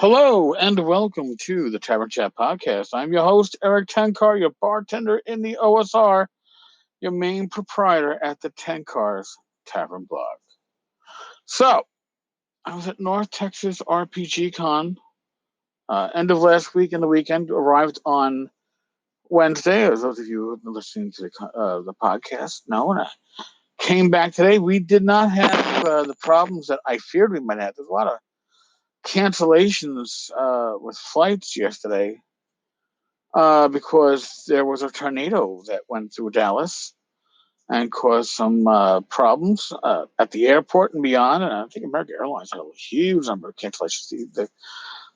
Hello and welcome to the Tavern Chat Podcast. I'm your host, Eric Tenkar, your bartender in the OSR, your main proprietor at the Tenkar's Tavern Blog. So, I was at North Texas RPG Con end of last week and the weekend. Arrived on Wednesday, as those of you who have been listening to the podcast know. And I came back today. We did not have the problems that I feared we might have. There's a lot of cancellations with flights yesterday because there was a tornado that went through Dallas and caused some problems at the airport and beyond. And I think American Airlines had a huge number of cancellations.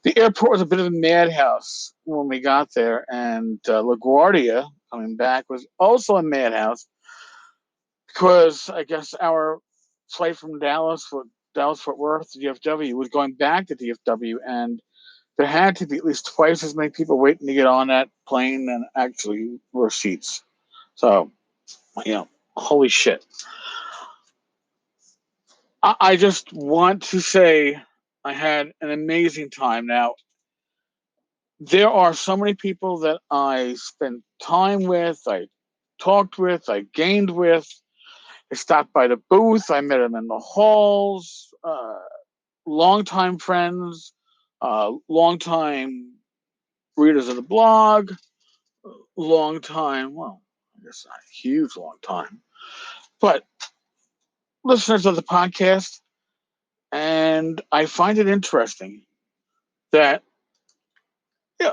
The airport was a bit of a madhouse when we got there, and LaGuardia coming back was also a madhouse because I guess our flight from Dallas Fort Worth to DFW was going back to DFW, and there had to be at least twice as many people waiting to get on that plane than actually were seats. So, holy shit. I just want to say I had an amazing time. Now, there are so many people that I spent time with, I talked with, I gained with. I stopped by the booth, I met them in the halls, longtime friends, longtime readers of the blog, long time, well, I guess not a huge long time, but listeners of the podcast. And I find it interesting that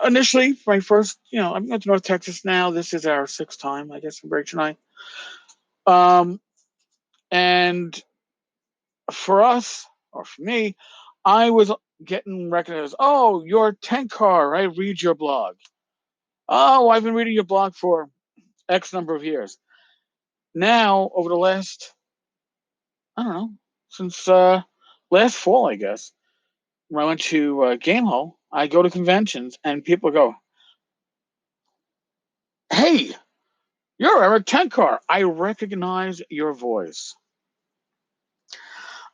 initially, my first, I'm going to North Texas now. This is our sixth time, I guess, in Rachel and I. And for us, or for me, I was getting recognized. Oh, you're Tenkar. I read your blog. Oh, I've been reading your blog for X number of years. Now, over the last, I don't know, since last fall, I guess, when I went to Game Hall, I go to conventions and people go, "Hey, you're Eric Tenkar. I recognize your voice.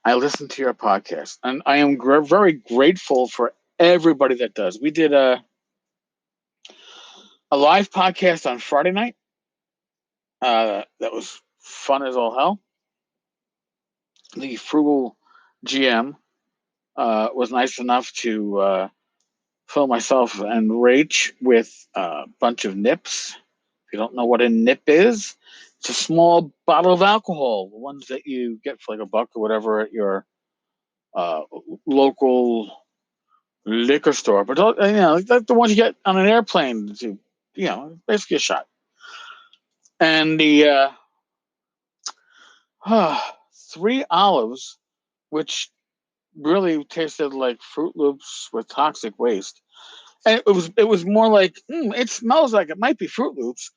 I listen to your podcast." And I am very grateful for everybody that does. We did a live podcast on Friday night. That was fun as all hell. The frugal GM was nice enough to fill myself and Rach with a bunch of nips. If you don't know what a nip is, it's a small bottle of alcohol, the ones that you get for like $1 or whatever at your local liquor store. But like the ones you get on an airplane to, basically a shot. And the 3 olives, which really tasted like Fruit Loops with toxic waste. And it was more like, it smells like it might be Fruit Loops.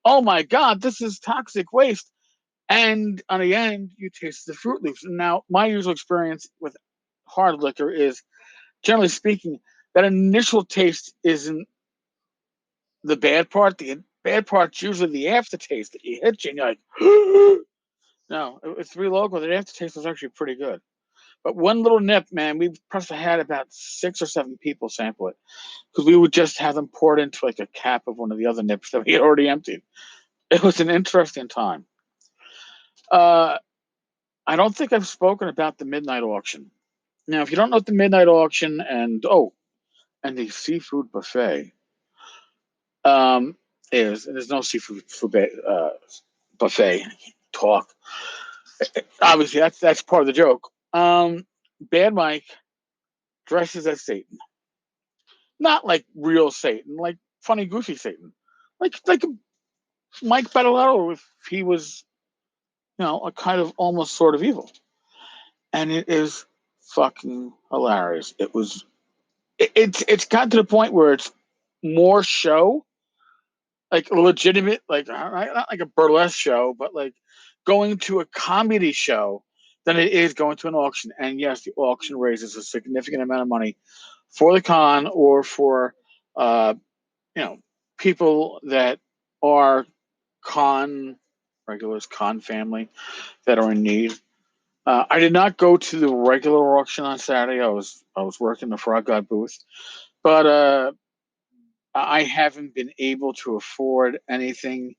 Oh my God, this is toxic waste. And on the end, you taste the Fruit Loops. And now, my usual experience with hard liquor is, generally speaking, that initial taste isn't the bad part. The bad part's usually the aftertaste that you hit you, and you're like, no, it's Three Loco. The aftertaste was actually pretty good. But one little nip, man, we probably had about 6 or 7 people sample it because we would just have them poured into like a cap of one of the other nips that we had already emptied. It was an interesting time. I don't think I've spoken about the midnight auction. Now, if you don't know what the midnight auction and the seafood buffet is, and there's no seafood buffet talk. Obviously, that's part of the joke. Bad Mike dresses as Satan, not like real Satan, like funny, goofy Satan, like Mike Battlearo if he was, a kind of almost sort of evil, and it is fucking hilarious. It's gotten to the point where it's more show, like legitimate, like not like a burlesque show, but like going to a comedy show than it is going to an auction. And yes, the auction raises a significant amount of money for the con or for people that are con regulars, con family that are in need. I did not go to the regular auction on Saturday. I was working the Frog God booth, but I haven't been able to afford anything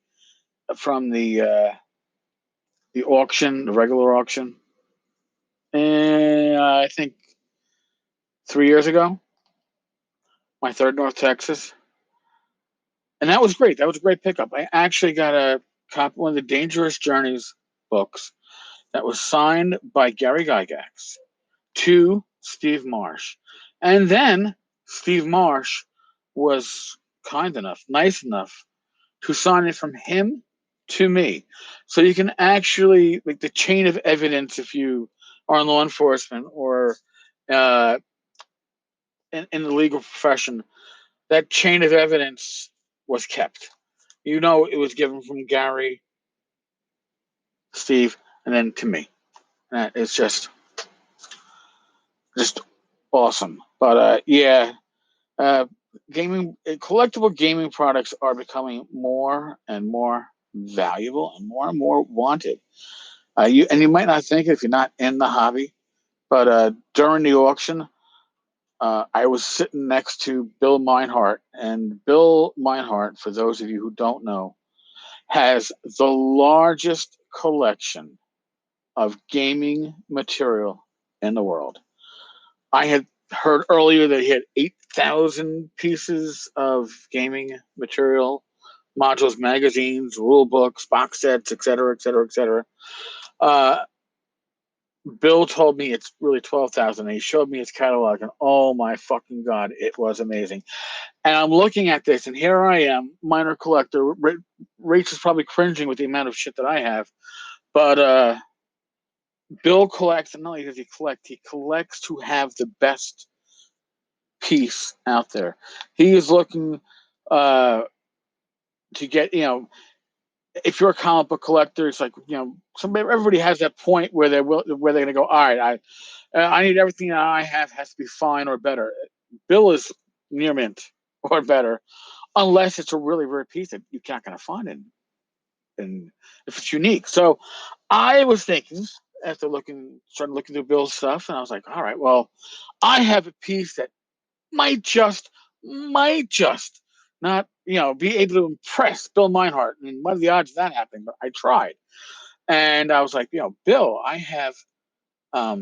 from the auction, the regular auction. And I think 3 years ago, my third North Texas, and that was great. That was a great pickup. I actually got a copy of one of the Dangerous Journeys books that was signed by Gary Gygax to Steve Marsh, and then Steve Marsh was kind enough, nice enough to sign it from him to me. So you can actually, like, the chain of evidence, if you are in law enforcement or uh, in the legal profession, that chain of evidence was kept. You know, it was given from Gary, Steve, and then to me. And it's just awesome. But yeah, collectible gaming products are becoming more and more valuable and more wanted. You might not think it if you're not in the hobby, but during the auction, I was sitting next to Bill Meinhardt, and Bill Meinhardt, for those of you who don't know, has the largest collection of gaming material in the world. I had heard earlier that he had 8,000 pieces of gaming material, modules, magazines, rule books, box sets, etc., etc., etc. Bill told me it's really 12,000. He showed me his catalog, and oh my fucking god, it was amazing. And I'm looking at this, and here I am, minor collector. Rach is probably cringing with the amount of shit that I have, but Bill collects, and not only does he collects to have the best piece out there. He is looking uh, to get, if you're a comic book collector, it's like, everybody has that point where they're going to go, all right, I need everything that I have has to be fine or better. Bill is near mint or better, unless it's a really rare piece that you're not going to find it, and if it's unique. So I was thinking, after started looking through Bill's stuff, and I was like, all right, well, I have a piece that might just not, be able to impress Bill Meinhardt. And what are the odds of that happening? But I tried. And I was like, Bill, I have a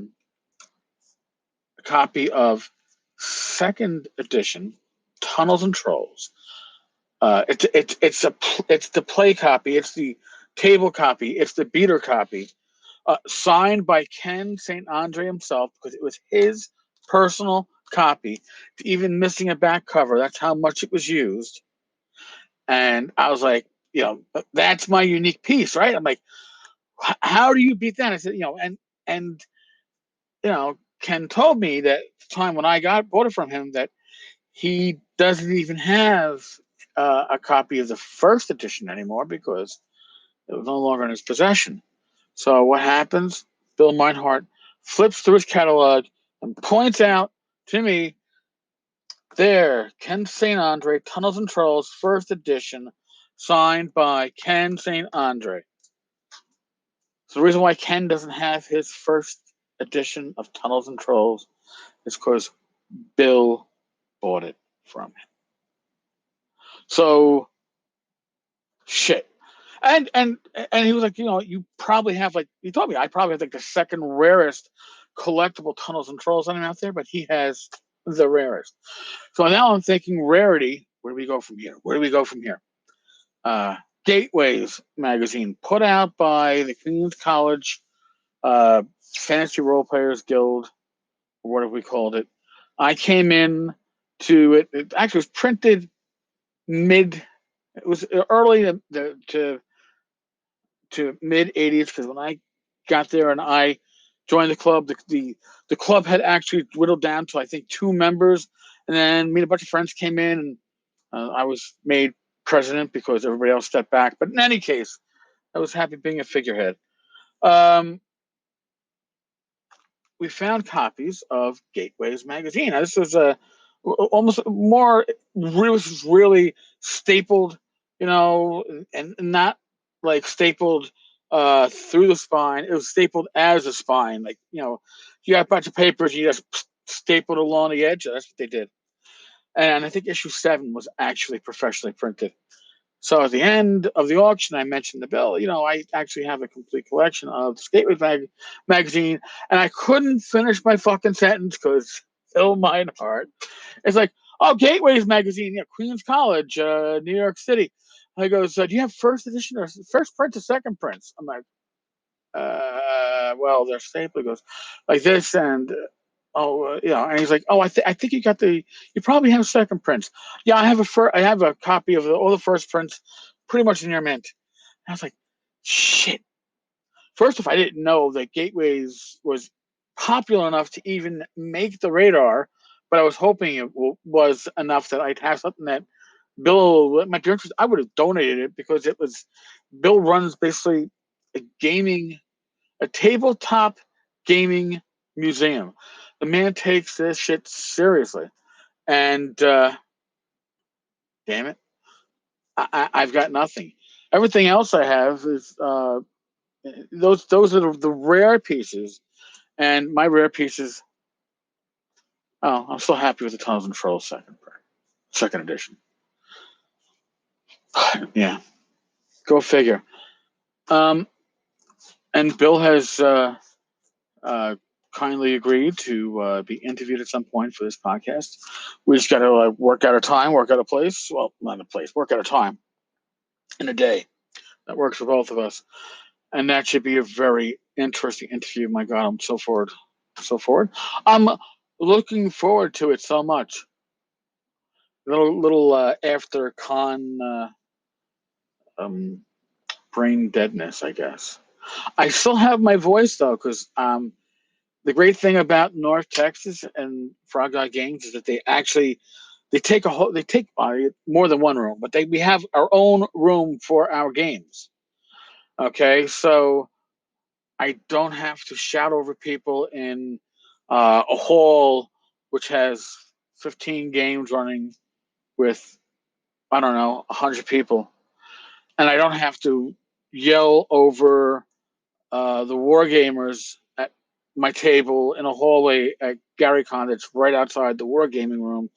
copy of second edition Tunnels and Trolls. It's the play copy, it's the table copy, it's the beater copy, signed by Ken St. Andre himself, because it was his personal copy, even missing a back cover. That's how much it was used. And I was like, that's my unique piece, right? I'm like, how do you beat that? I said, and Ken told me that at the time when I bought it from him, that he doesn't even have a copy of the first edition anymore because it was no longer in his possession. So what happens? Bill Meinhardt flips through his catalog and points out to me, there, Ken St. Andre, Tunnels and Trolls, first edition, signed by Ken St. Andre. So the reason why Ken doesn't have his first edition of Tunnels and Trolls is because Bill bought it from him. So shit. And he was like, you probably have, like, he told me I probably have like the second rarest collectible Tunnels and Trolls item out there, but he has the rarest. So now I'm thinking rarity. Where do we go from here? Where do we go from here? Gateways magazine, put out by the Queens College Fantasy Role Players Guild, or whatever we called it. I came in to it. It actually was printed mid. It was early to mid '80s, because when I got there and I joined the club, the club had actually whittled down to, I think, 2 members, and then me and a bunch of friends came in, and I was made president because everybody else stepped back. But in any case, I was happy being a figurehead. We found copies of Gateways magazine. Now, this was almost more, really stapled, and not like stapled through the spine. It was stapled as a spine. Like, you got a bunch of papers, you just stapled along the edge. That's what they did. And I think issue 7 was actually professionally printed. So at the end of the auction, I mentioned the bill. I actually have a complete collection of Gateway magazine, and I couldn't finish my fucking sentence because Phil Meinhardt is like, "Oh, Gateways magazine, Queens College, New York City." I goes, "Do you have first edition or first print or second prints?" I'm like, well, they're stapled. He goes like this, and and he's like, "Oh, I think you probably have second prints." Yeah, I have a copy of all the first prints, pretty much in your mint. And I was like, shit. First off, I didn't know that Gateways was popular enough to even make the radar, but I was hoping it was enough that I'd have something that Bill might be interested. I would have donated it because Bill runs basically a tabletop gaming museum. The man takes this shit seriously, and damn it, I've got nothing. Everything else I have is those are the rare pieces, and my rare pieces. Oh, I'm still happy with the Tunnels and Trolls second edition. Yeah, go figure. And Bill has uh, kindly agreed to be interviewed at some point for this podcast. We just got to work out a time, work out a place. Well, not a place, work out a time in a day that works for both of us. And that should be a very interesting interview. My God, I'm so forward. I'm looking forward to it so much. Little after con um, brain deadness, I guess. I still have my voice though, because the great thing about North Texas and Frog Eye Games is that they take more than one room, but we have our own room for our games. Okay, so I don't have to shout over people in a hall which has 15 games running with, I don't know, 100 people, and I don't have to yell over the war gamers at my table in a hallway at Gary Con that's right outside the wargaming room,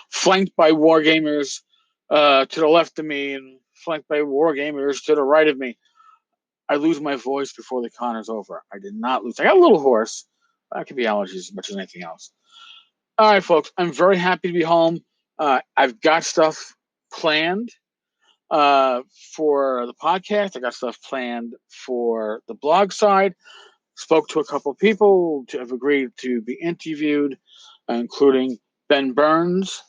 flanked by wargamers to the left of me and flanked by wargamers to the right of me. I lose my voice before the con is over. I did not lose. I got a little hoarse. That could be allergies as much as anything else. All right, folks. I'm very happy to be home. I've got stuff planned for the podcast. I got stuff planned for the blog side. Spoke to a couple of people to have agreed to be interviewed, including Ben Burns,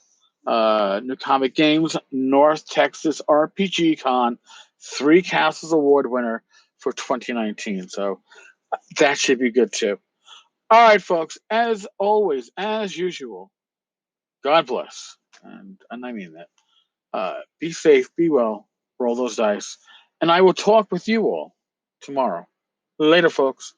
New Comic Games, North Texas RPG Con, Three Castles Award winner for 2019. So that should be good too. All right, folks. As always, as usual, God bless, and I mean that. Be safe, be well, roll those dice, and I will talk with you all tomorrow. Later, folks.